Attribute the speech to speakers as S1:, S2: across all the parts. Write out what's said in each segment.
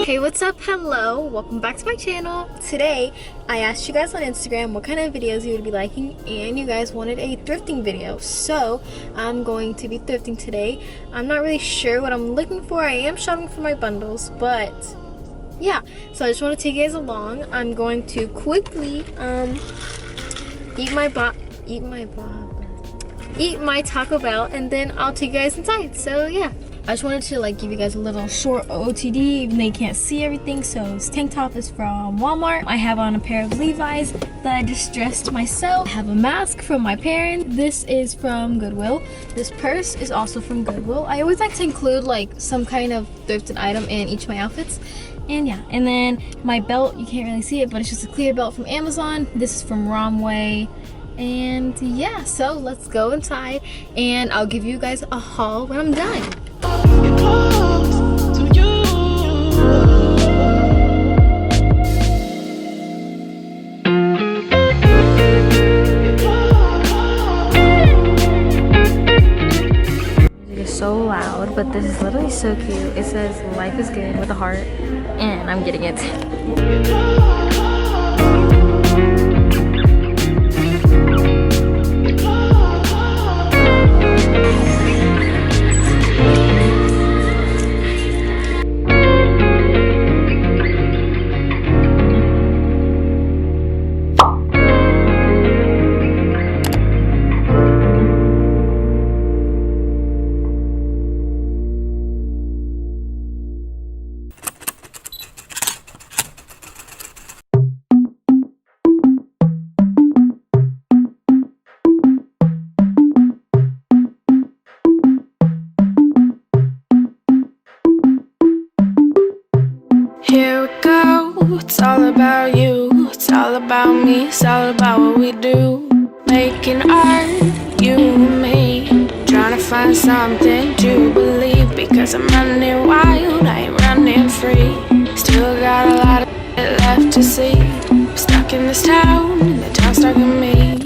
S1: Hey, what's up? Hello, welcome back to my channel. Today I asked you guys on Instagram what kind of videos you would be liking, and you guys wanted a thrifting video, so I'm going to be thrifting today. I'm not really sure what I'm looking for. I am shopping for my bundles, but yeah, so I just want to take you guys along. I'm going to quickly eat my Taco Bell, and then I'll take you guys inside. So yeah, I just wanted to give you guys a little short OOTD, even though you can't see everything. So this tank top is from Walmart. I have on a pair of Levi's that I just dressed myself. I have a mask from my parents. This is from Goodwill. This purse is also from Goodwill. I always like to include some kind of thrifted item in each of my outfits. And yeah, and then my belt, you can't really see it, but it's just a clear belt from Amazon. This is from Romway. And yeah, so let's go inside and I'll give you guys a haul when I'm done. It is so loud, but this is literally so cute. It says life is good with a heart, and I'm getting it.
S2: Here we go, it's all about you, it's all about me, it's all about what we do. Making art, you and me, trying to find something to believe. Because I'm running wild, I ain't running free. Still got a lot of it left to see. I'm stuck in this town, and the town's stuck in me.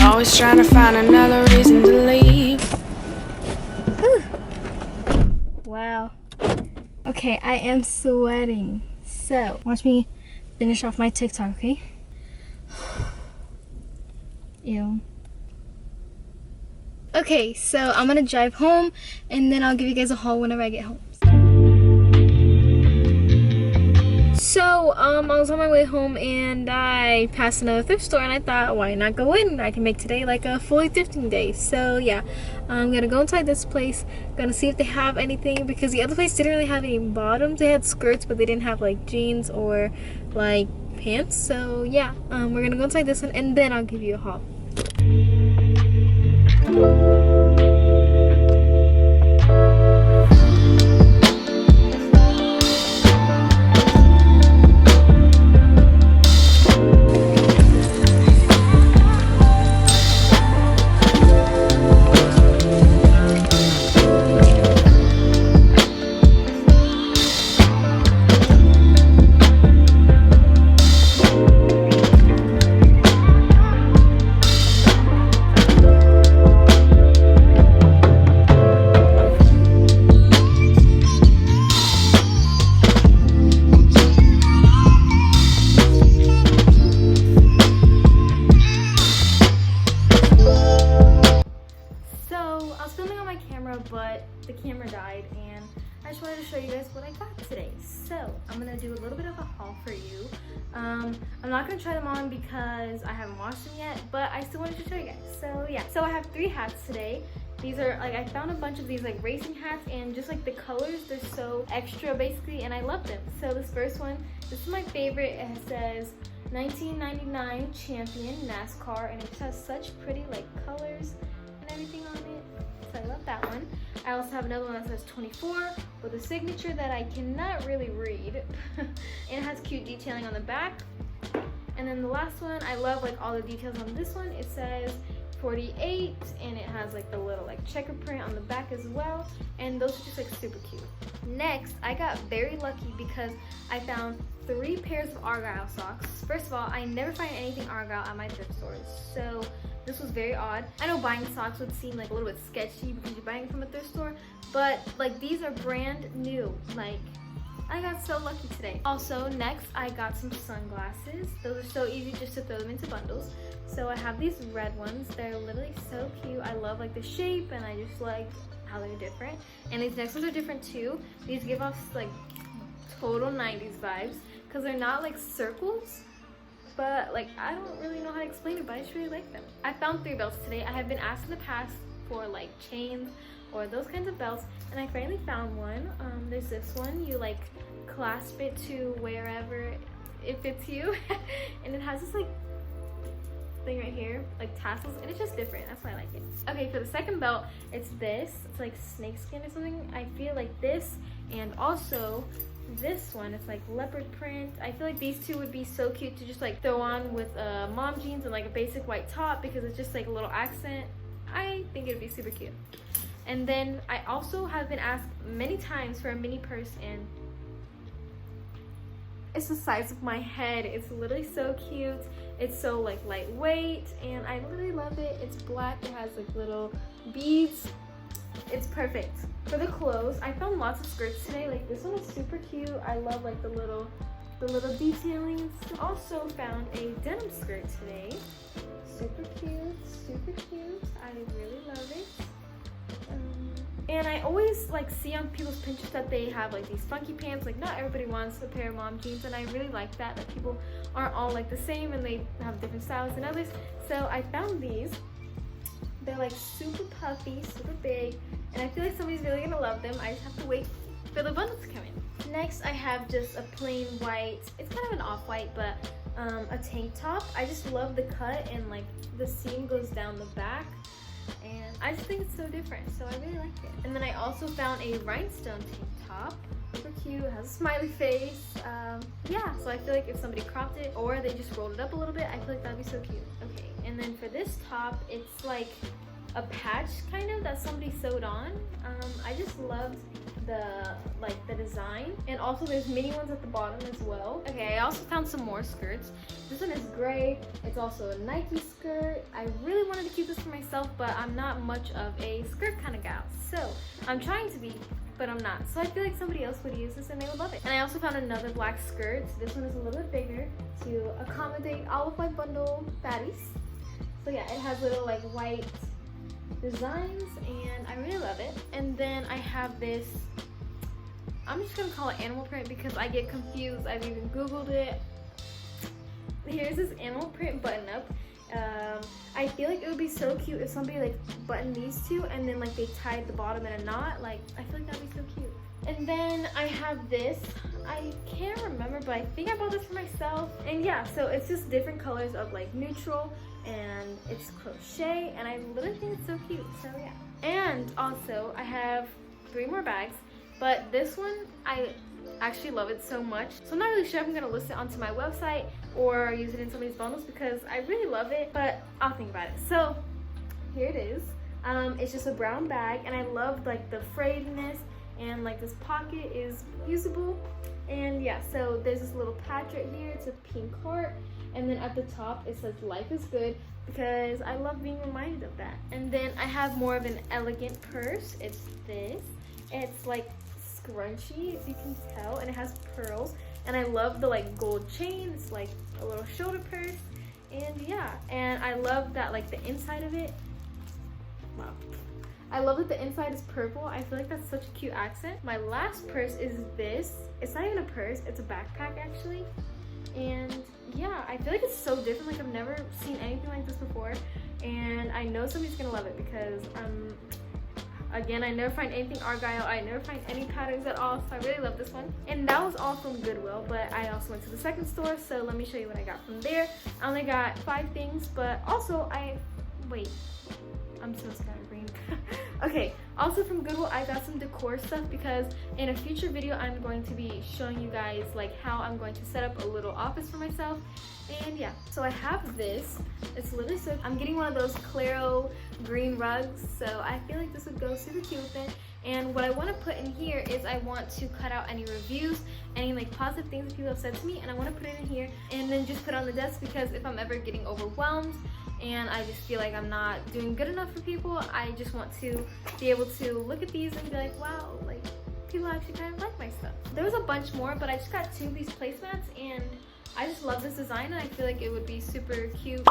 S2: Always trying to find another reason to leave.
S1: Wow. Okay, I am sweating. So, watch me finish off my TikTok, okay? Ew. Okay, so I'm gonna drive home and then I'll give you guys a haul whenever I get home. So, I was on my way home and I passed another thrift store and I thought, why not go in? I can make today like a fully thrifting day. So yeah, I'm gonna go inside this place, gonna see if they have anything, because the other place didn't really have any bottoms. They had skirts, but they didn't have jeans or pants. So yeah, we're gonna go inside this one and then I'll give you a haul. But the camera died and I just wanted to show you guys what I got today. So I'm gonna do a little bit of a haul for you. I'm not gonna try them on because I haven't washed them yet, but I still wanted to show you guys. So yeah, so I have 3 hats today. These are I found a bunch of these racing hats, and just the colors, they're so extra basically, and I love them. So this first one, this is my favorite. It says 1999 Champion NASCAR, and it just has such pretty colors and everything on it. So I love that one. I also have another one that says 24 with a signature that I cannot really read. And it has cute detailing on the back. And then the last one, I love all the details on this one. It says 48, and it has the little checker print on the back as well. And those are just super cute. Next, I got very lucky because I found 3 pairs of Argyle socks. First of all, I never find anything Argyle at my thrift stores, so this was very odd. I know buying socks would seem a little bit sketchy because you're buying from a thrift store, but these are brand new. I I got so lucky today. Also, next I got some sunglasses. Those are so easy just to throw them into bundles. So I have these red ones. They're literally so cute. I love like the shape, and I just like how they're different. And these next ones are different too. These give off like total 90s vibes because they're not like circles, but like I don't really know how to explain it, but I just really like them. I found 3 belts today. I have been asked in the past for like chains or those kinds of belts, and I finally found one. There's this one. You like clasp it to wherever it fits you and it has this like thing right here, like tassels, and it's just different. That's why I like it. Okay, for the second belt, it's this. It's like snakeskin or something. I feel like this, and also this one, it's like leopard print. I feel like these two would be so cute to just like throw on with mom jeans and like a basic white top because it's just like a little accent. I think it would be super cute. And then I also have been asked many times for a mini purse, and it's the size of my head. It's literally so cute. It's so like lightweight, and I literally love it. It's black. It has like little beads. It's perfect. For the clothes, I found lots of skirts today. Like this one is super cute. I love like the little detailings. Also found a denim skirt today. Super cute, super cute. I really love it. And I always like see on people's Pinterest that they have like these funky pants. Like not everybody wants a pair of mom jeans, and I really like that people aren't all like the same and they have different styles than others. So I found these. They're like super puffy, super big, and I feel like somebody's really gonna love them. I just have to wait for the bundles to come in. Next I have just a plain white, it's kind of an off-white, but a tank top. I just love the cut, and like the seam goes down the back, and I just think it's so different, so I really like it. And then I also found a rhinestone tank top. Super cute, has a smiley face. Yeah, so I feel like if somebody cropped it or they just rolled it up a little bit, I feel like that'd be so cute. Okay, and then for this top, it's like a patch kind of that somebody sewed on. I just loved the design, and also there's mini ones at the bottom as well. Okay, I also found some more skirts. This one is gray. It's also a Nike skirt. I really wanted to keep this for myself, but I'm not much of a skirt kind of gal, so I'm trying to be, but I'm not. So I feel like somebody else would use this and they would love it. And I also found another black skirt. This one is a little bit bigger to accommodate all of my bundle fatties. So yeah, it has little like white designs, and I really love it. And then I have this, I'm just gonna call it animal print because I get confused. I've even Googled it. Here's this animal print button up. I feel like it would be so cute if somebody like buttoned these two and then like they tied the bottom in a knot. Like I feel like that'd be so cute. And then I have this. I can't remember, but I think I bought this for myself. And yeah, so it's just different colors of like neutral, and it's crochet, and I literally think it's so cute. So yeah. And also I have 3 more bags, but this one I actually love it so much, so I'm not really sure if I'm gonna list it onto my website or use it in somebody's bundles because I really love it, but I'll think about it. So here it is. It's just a brown bag, and I love like the frayedness, and like this pocket is usable. And yeah, so there's this little patch right here. It's a pink heart, and then at the top it says life is good because I love being reminded of that. And then I have more of an elegant purse. It's this. It's like scrunchy, as you can tell, and it has pearls, and I love the like gold chain. It's like a little shoulder purse, and yeah, and I love that like the inside of it, wow, I love that the inside is purple. I feel like that's such a cute accent. My last purse is this. It's not even a purse, it's a backpack actually, and yeah, I feel like it's so different. Like I've never seen anything like this before, and I know somebody's gonna love it because again, I never find anything Argyle. I never find any patterns at all, so I really love this one. And that was all from Goodwill, but I also went to the second store, so let me show you what I got from there. I only got 5 things, but also wait, I'm so scatterbrained. Okay, also from Goodwill, I got some decor stuff because in a future video, I'm going to be showing you guys like how I'm going to set up a little office for myself. And yeah, so I have this. It's literally so, I'm getting one of those Claro green rugs, so I feel like this would go super cute with it. And what I want to put in here is I want to cut out any reviews, any like positive things that people have said to me, and I want to put it in here and then just put it on the desk, because if I'm ever getting overwhelmed and I just feel like I'm not doing good enough for people, I just want to be able to look at these and be like, wow, like people actually kind of like my stuff. There was a bunch more, but I just got 2 of these placemats, and I just love this design, and I feel like it would be super cute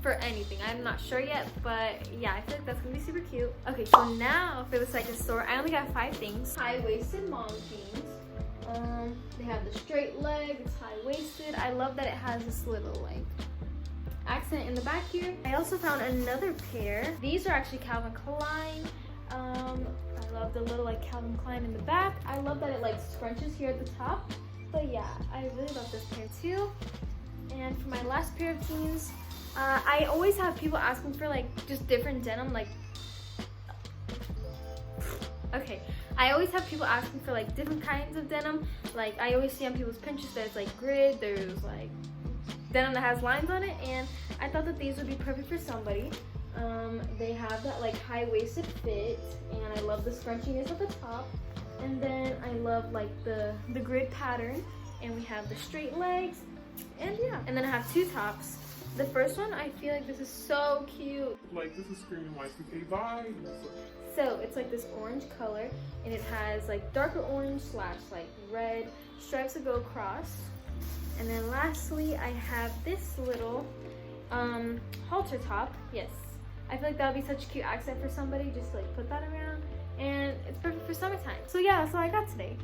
S1: for anything. I'm not sure yet, but yeah, I feel like that's gonna be super cute. Okay, so now for the second store, I only got 5 things. High-waisted mom jeans. They have the straight leg, it's high-waisted. I love that it has this little like accent in the back here. I also found another pair. These are actually Calvin Klein. I love the little like Calvin Klein in the back. I love that it like scrunches here at the top. But yeah, I really love this pair too. And for my last pair of jeans, I always have people asking for like just different denim, like, okay. I always have people asking for like different kinds of denim. Like I always see on people's Pinterest that it's like grid, there's like denim that has lines on it, and I thought that these would be perfect for somebody. They have that like high-waisted fit, and I love the scrunchiness at the top. And then I love like the grid pattern, and we have the straight legs, and yeah. And then I have 2 tops. The first one, I feel like this is so cute.
S3: Like, this is screaming Y2K vibe.
S1: So it's like this orange color, and it has like darker orange / like red stripes that go across. And then lastly, I have this little halter top. Yes, I feel like that would be such a cute accent for somebody. Just like put that around, and it's perfect for summertime. So yeah, that's all I got today.